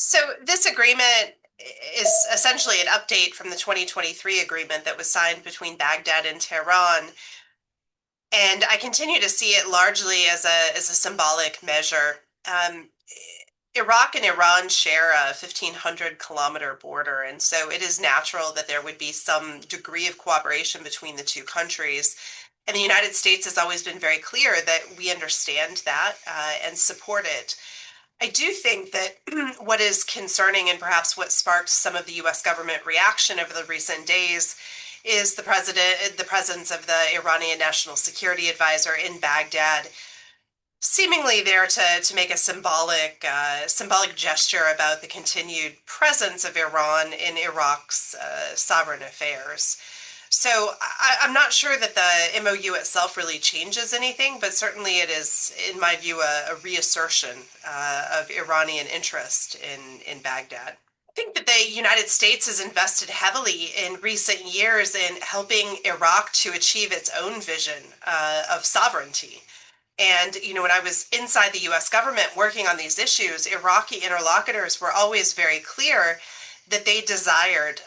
So this agreement is essentially an update from the 2023 agreement that was signed between Baghdad and Tehran. And I continue to see it largely as a symbolic measure. Iraq and Iran share a 1,500-kilometer border, and so it is natural that there would be some degree of cooperation between the two countries. And the United States has always been very clear that we understand that and support it. I do think that what is concerning and perhaps what sparked some of the U.S. government reaction over the recent days is the presence of the Iranian National Security Advisor in Baghdad, seemingly there to make a symbolic gesture about the continued presence of Iran in Iraq's sovereign affairs. So I'm not sure that the MOU itself really changes anything, but certainly it is, in my view, a reassertion of Iranian interest in Baghdad. I think that the United States has invested heavily in recent years in helping Iraq to achieve its own vision of sovereignty. And, when I was inside the US government working on these issues, Iraqi interlocutors were always very clear that they desired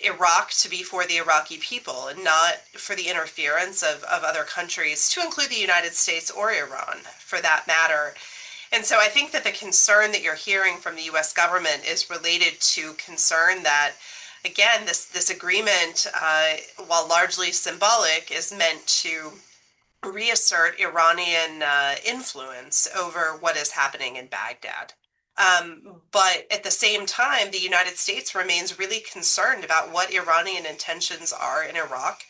Iraq to be for the Iraqi people and not for the interference of other countries, to include the United States or Iran, for that matter. And so I think that the concern that you're hearing from the US government is related to concern that, again, this agreement, while largely symbolic, is meant to reassert Iranian influence over what is happening in Baghdad. But at the same time, the United States remains really concerned about what Iranian intentions are in Iraq.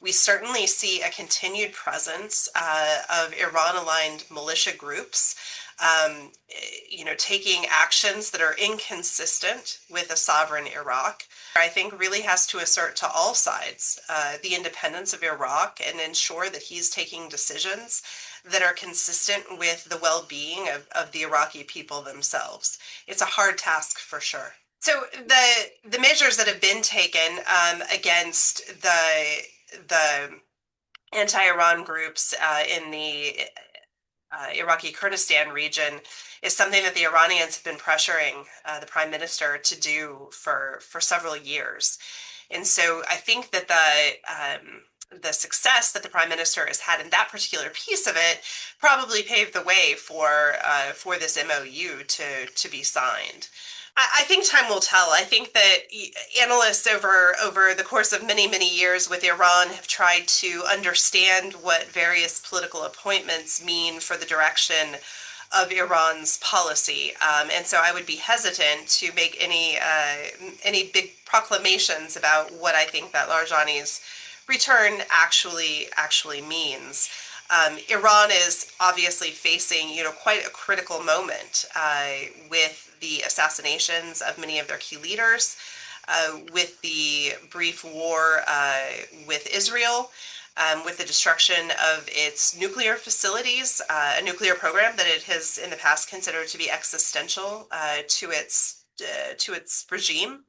We certainly see a continued presence of Iran-aligned militia groups, taking actions that are inconsistent with a sovereign Iraq. I think really has to assert to all sides the independence of Iraq and ensure that he's taking decisions that are consistent with the well-being of the Iraqi people themselves. It's a hard task for sure. So the measures that have been taken against the anti-Iran groups in the Iraqi Kurdistan region is something that the Iranians have been pressuring the prime minister to do for several years. And so I think that the success that the prime minister has had in that particular piece of it probably paved the way for this MOU to be signed. I think time will tell. I think that analysts over the course of many years with Iran have tried to understand what various political appointments mean for the direction of Iran's policy. And so I would be hesitant to make any big proclamations about what I think that Larijani's return actually means. Iran is obviously facing, quite a critical moment with the assassinations of many of their key leaders, with the brief war with Israel, with the destruction of its nuclear facilities, a nuclear program that it has in the past considered to be existential to its regime.